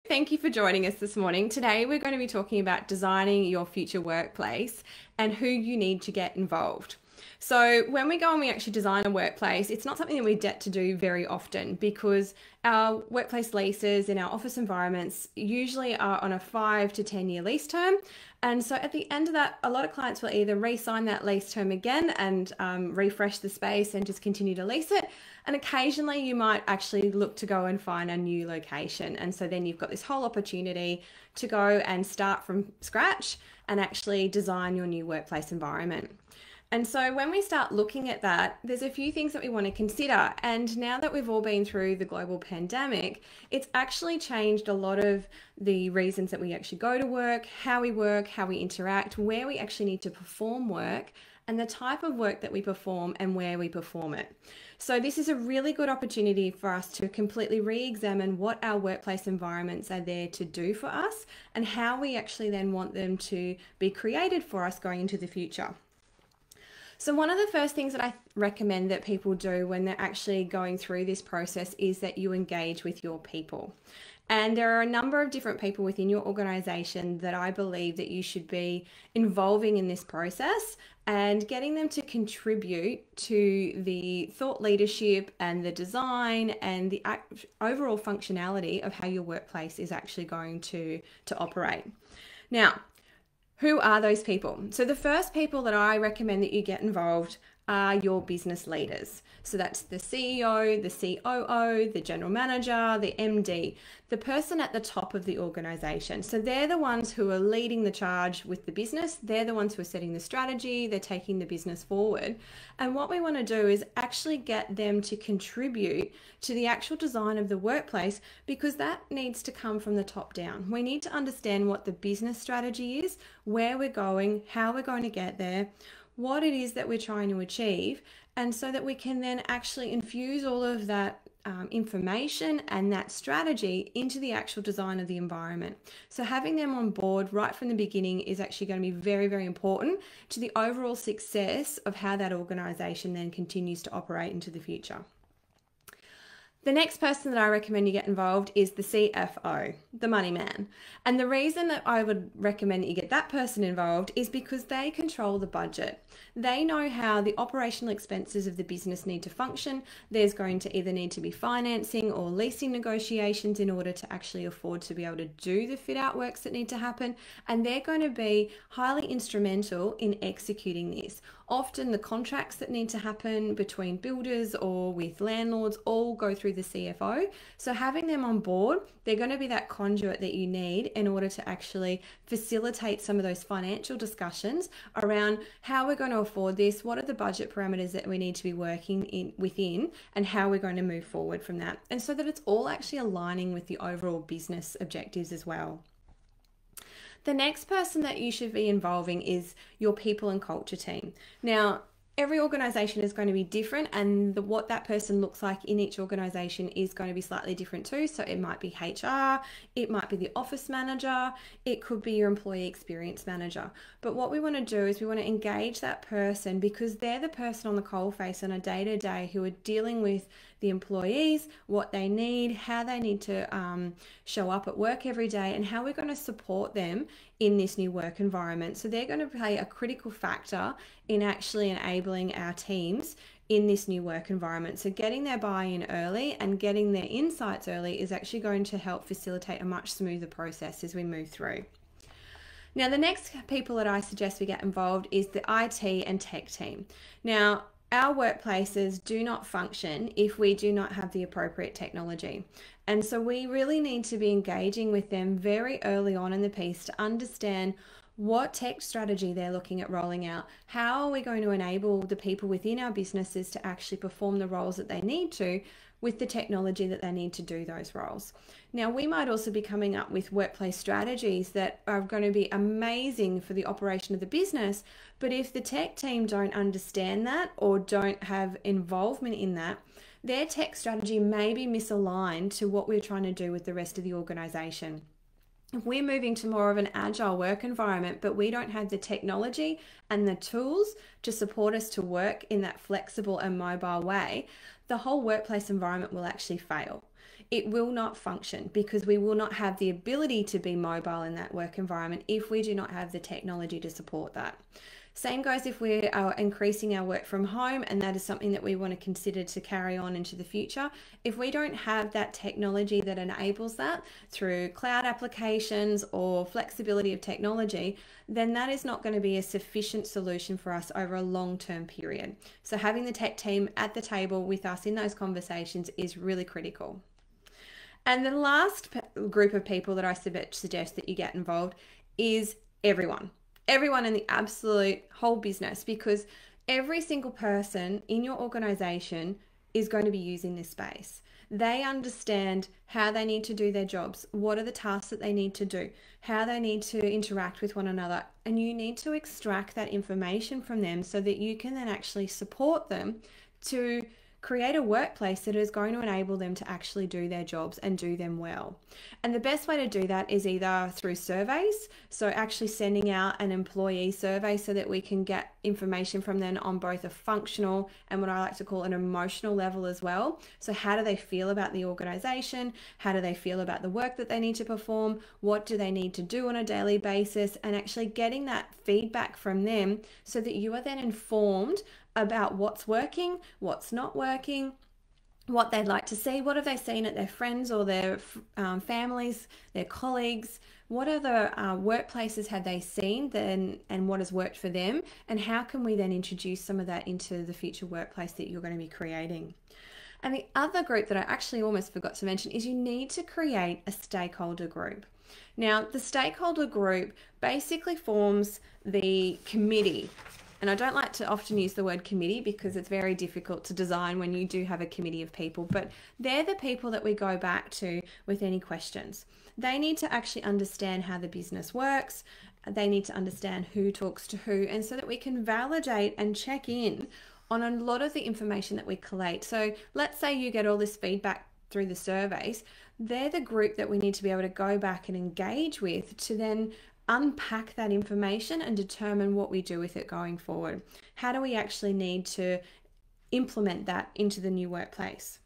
Thank you for joining us this morning. Today we're going to be talking about designing your future workplace and who you need to get involved. So when we go and we actually design a workplace, it's not something that we get to do very often because our workplace leases in our office environments usually are on a 5 to 10 year lease term. And so at the end of that, a lot of clients will either re-sign that lease term again and refresh the space and just continue to lease it. And occasionally you might actually look to go and find a new location. And so then you've got this whole opportunity to go and start from scratch and actually design your new workplace environment. And so when we start looking at that, there's a few things that we want to consider. And now that we've all been through the global pandemic, it's actually changed a lot of the reasons that we actually go to work, how we interact, where we actually need to perform work, and the type of work that we perform and where we perform it. So this is a really good opportunity for us to completely re-examine what our workplace environments are there to do for us and how we actually then want them to be created for us going into the future. So one of the first things that I recommend that people do when they're actually going through this process is that you engage with your people. And there are a number of different people within your organization that I believe that you should be involving in this process and getting them to contribute to the thought leadership and the design and the overall functionality of how your workplace is actually going to operate. Now, who are those people? So the first people that I recommend that you get involved are your business leaders. So that's the CEO, the COO, the general manager, the MD, the person at the top of the organization. So they're the ones who are leading the charge with the business. They're the ones who are setting the strategy. They're taking the business forward. And what we want to do is actually get them to contribute to the actual design of the workplace, because that needs to come from the top down. We need to understand what the business strategy is, where we're going, how we're going to get there, what it is that we're trying to achieve, and so that we can then actually infuse all of that information and that strategy into the actual design of the environment. So having them on board right from the beginning is actually going to be very, very important to the overall success of how that organization then continues to operate into the future. The next person that I recommend you get involved is the CFO, the money man. And the reason that I would recommend that you get that person involved is because they control the budget. They know how the operational expenses of the business need to function. There's going to either need to be financing or leasing negotiations in order to actually afford to be able to do the fit out works that need to happen. And they're going to be highly instrumental in executing this. Often the contracts that need to happen between builders or with landlords all go through the CFO. So having them on board, they're going to be that conduit that you need in order to actually facilitate some of those financial discussions around how we're going to afford this, what are the budget parameters that we need to be working within, and how we're going to move forward from that. And so that it's all actually aligning with the overall business objectives as well. The next person that you should be involving is your people and culture team. Now, every organization is going to be different, and what that person looks like in each organization is going to be slightly different too. So it might be HR, it might be the office manager, it could be your employee experience manager. But what we want to do is we want to engage that person because they're the person on the coalface on a day-to-day who are dealing with the employees, what they need, how they need to show up at work every day, and how we're going to support them in this new work environment. So they're going to play a critical factor in actually enabling our teams in this new work environment. So getting their buy-in early and getting their insights early is actually going to help facilitate a much smoother process as we move through. Now, the next people that I suggest we get involved is the IT and tech team. Now, our workplaces do not function if we do not have the appropriate technology. And so we really need to be engaging with them very early on in the piece to understand what tech strategy they're looking at rolling out. How are we going to enable the people within our businesses to actually perform the roles that they need to with the technology that they need to do those roles. Now, we might also be coming up with workplace strategies that are going to be amazing for the operation of the business, but if the tech team don't understand that or don't have involvement in that, their tech strategy may be misaligned to what we're trying to do with the rest of the organization. If we're moving to more of an agile work environment, but we don't have the technology and the tools to support us to work in that flexible and mobile way, the whole workplace environment will actually fail. it will not function, because we will not have the ability to be mobile in that work environment if we do not have the technology to support that. Same goes if we are increasing our work from home, and that is something that we want to consider to carry on into the future. If we don't have that technology that enables that through cloud applications or flexibility of technology, then that is not going to be a sufficient solution for us over a long-term period. So having the tech team at the table with us in those conversations is really critical. And the last group of people that I suggest that you get involved is everyone in the absolute whole business, because every single person in your organization is going to be using this space. They understand how they need to do their jobs, what are the tasks that they need to do, how they need to interact with one another, and you need to extract that information from them so that you can then actually support them to create a workplace that is going to enable them to actually do their jobs and do them well. And the best way to do that is either through surveys, so actually sending out an employee survey so that we can get information from them on both a functional and what I like to call an emotional level as well. So how do they feel about the organization? How do they feel about the work that they need to perform? What do they need to do on a daily basis? And actually getting that feedback from them so that you are then informed about what's working, what's not working, what they'd like to see, what have they seen at their friends or their families, their colleagues, what other workplaces have they seen then, and what has worked for them, and how can we then introduce some of that into the future workplace that you're going to be creating. And the other group that I actually almost forgot to mention is you need to create a stakeholder group. Now, the stakeholder group basically forms the committee. And I don't like to often use the word committee because it's very difficult to design when you do have a committee of people, but they're the people that we go back to with any questions. They need to actually understand how the business works. They need to understand who talks to who, and so that we can validate and check in on a lot of the information that we collate. So let's say you get all this feedback through the surveys. They're the group that we need to be able to go back and engage with to then unpack that information and determine what we do with it going forward. How do we actually need to implement that into the new workplace?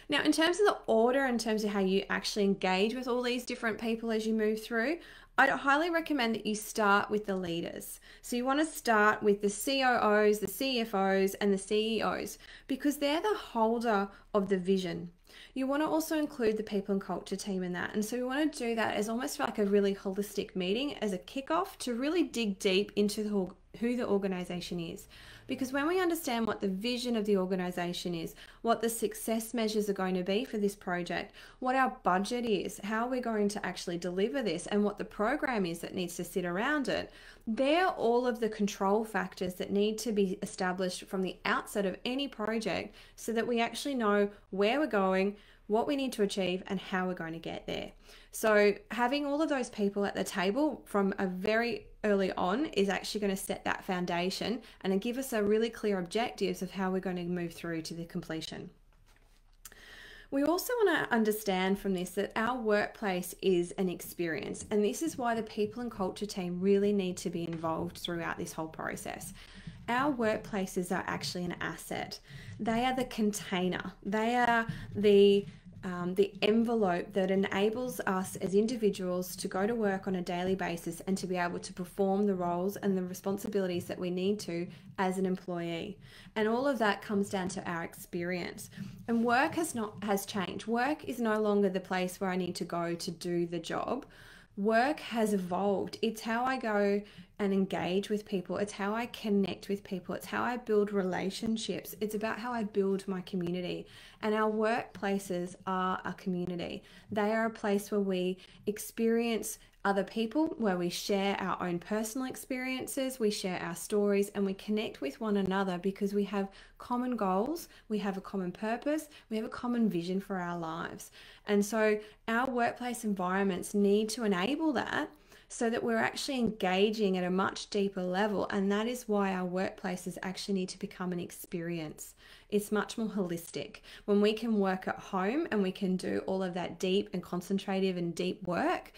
Now, in terms of the order, in terms of how you actually engage with all these different people as you move through, I'd highly recommend that you start with the leaders. So you want to start with the COOs, the CFOs, and the CEOs, because they're the holder of the vision. You want to also include the people and culture team in that. And so we want to do that as almost like a really holistic meeting as a kickoff to really dig deep into who the organization is. Because when we understand what the vision of the organization is, what the success measures are going to be for this project, what our budget is, how we're going to actually deliver this, and what the program is that needs to sit around it, they're all of the control factors that need to be established from the outset of any project so that we actually know where we're going, what we need to achieve, and how we're going to get there. So having all of those people at the table from a very early on is actually going to set that foundation and give us a really clear objectives of how we're going to move through to the completion. We also want to understand from this that our workplace is an experience, and this is why the people and culture team really need to be involved throughout this whole process. Our workplaces are actually an asset. They are the container. They are the envelope that enables us as individuals to go to work on a daily basis and to be able to perform the roles and the responsibilities that we need to as an employee. And all of that comes down to our experience. And work has changed. Work is no longer the place where I need to go to do the job. Work has evolved. It's how I go and engage with people. It's how I connect with people. It's how I build relationships. It's about how I build my community. And our workplaces are a community. They are a place where we experience other people, where we share our own personal experiences, we share our stories, and we connect with one another because we have common goals, we have a common purpose, we have a common vision for our lives. And so our workplace environments need to enable that so that we're actually engaging at a much deeper level. And that is why our workplaces actually need to become an experience. It's much more holistic. When we can work at home and we can do all of that deep and concentrative and deep work,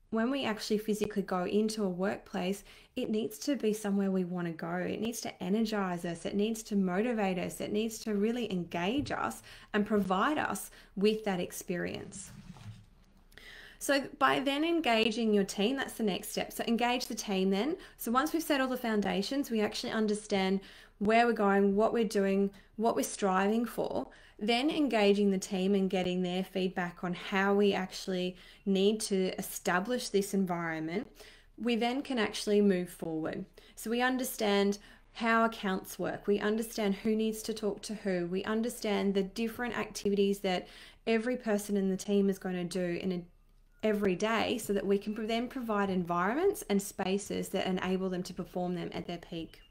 when we actually physically go into a workplace, it needs to be somewhere we want to go. It needs to energize us. It needs to motivate us. It needs to really engage us and provide us with that experience. So by then engaging your team, that's the next step. So engage the team then. So once we've set all the foundations, we actually understand where we're going, what we're doing, what we're striving for, then engaging the team and getting their feedback on how we actually need to establish this environment, we then can actually move forward. So we understand how accounts work. We understand who needs to talk to who. We understand the different activities that every person in the team is going to do every day, so that we can then provide environments and spaces that enable them to perform them at their peak.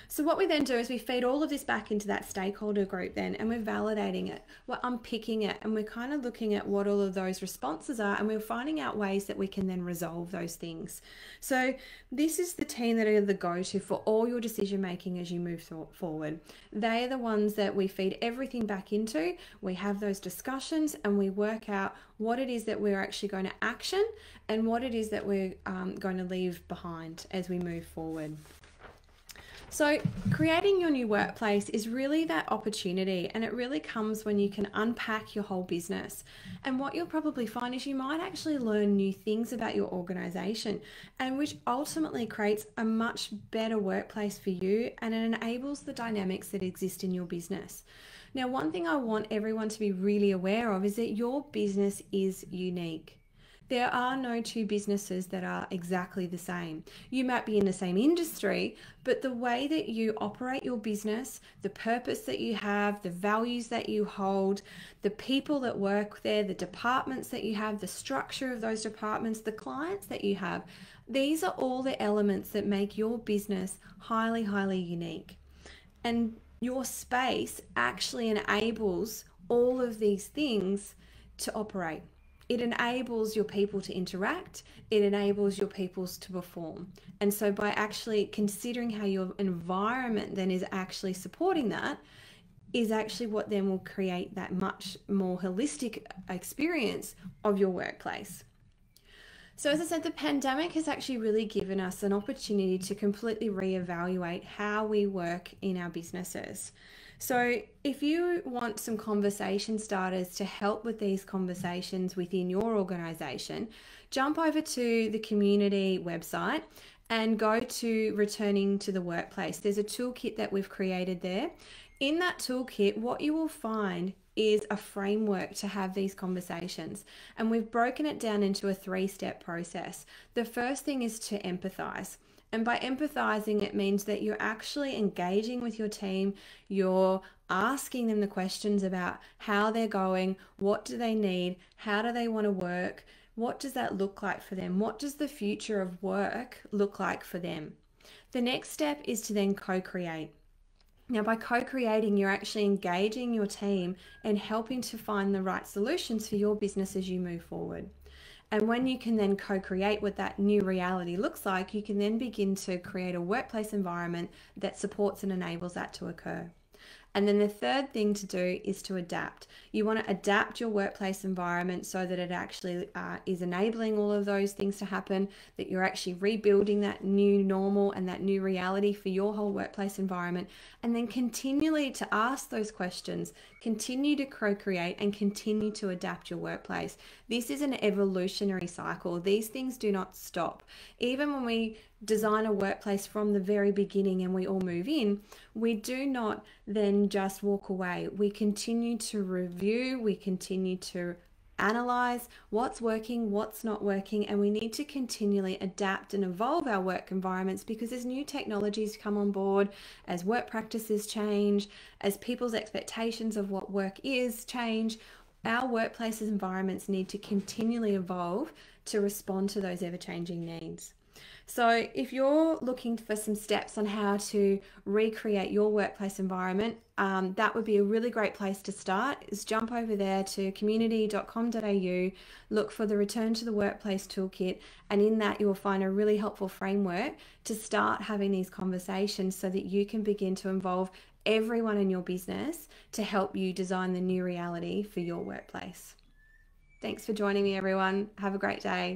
So what we then do is we feed all of this back into that stakeholder group then, and we're validating it, we're unpicking it, and we're kind of looking at what all of those responses are, and we're finding out ways that we can then resolve those things. So this is the team that are the go-to for all your decision making as you move forward. They are the ones that we feed everything back into. We have those discussions and we work out what it is that we're actually going to action and what it is that we're going to leave behind as we move forward. So creating your new workplace is really that opportunity, and it really comes when you can unpack your whole business. And what you'll probably find is you might actually learn new things about your organization, and which ultimately creates a much better workplace for you, and it enables the dynamics that exist in your business. Now, one thing I want everyone to be really aware of is that your business is unique. There are no two businesses that are exactly the same. You might be in the same industry, but the way that you operate your business, the purpose that you have, the values that you hold, the people that work there, the departments that you have, the structure of those departments, the clients that you have, these are all the elements that make your business highly, highly unique. And your space actually enables all of these things to operate. It enables your people to interact, it enables your people to perform. And so by actually considering how your environment then is actually supporting that, is actually what then will create that much more holistic experience of your workplace. So as I said, the pandemic has actually really given us an opportunity to completely reevaluate how we work in our businesses. So if you want some conversation starters to help with these conversations within your organization, jump over to the COMUNiTI website and go to Returning to the Workplace. There's a toolkit that we've created there. In that toolkit, what you will find is a framework to have these conversations. And we've broken it down into a 3-step process. The first thing is to empathize. And by empathizing, it means that you're actually engaging with your team, you're asking them the questions about how they're going, what do they need, how do they want to work, what does that look like for them, what does the future of work look like for them. The next step is to then co-create. Now, by co-creating, you're actually engaging your team and helping to find the right solutions for your business as you move forward. And when you can then co-create what that new reality looks like, you can then begin to create a workplace environment that supports and enables that to occur. And then the third thing to do is to adapt. You want to adapt your workplace environment so that it actually is enabling all of those things to happen, that you're actually rebuilding that new normal and that new reality for your whole workplace environment, and then continually to ask those questions, continue to co-create and continue to adapt your workplace. This is an evolutionary cycle. These things do not stop. Even when we design a workplace from the very beginning and we all move in, we do not then just walk away. We continue to review, we continue to analyze what's working, what's not working, and we need to continually adapt and evolve our work environments, because as new technologies come on board, as work practices change, as people's expectations of what work is change, our workplace environments need to continually evolve to respond to those ever-changing needs. So if you're looking for some steps on how to recreate your workplace environment, that would be a really great place to start. Is jump over there to comuniti.com.au, look for the Return to the Workplace toolkit, and in that you will find a really helpful framework to start having these conversations so that you can begin to involve everyone in your business to help you design the new reality for your workplace. Thanks for joining me, everyone. Have a great day.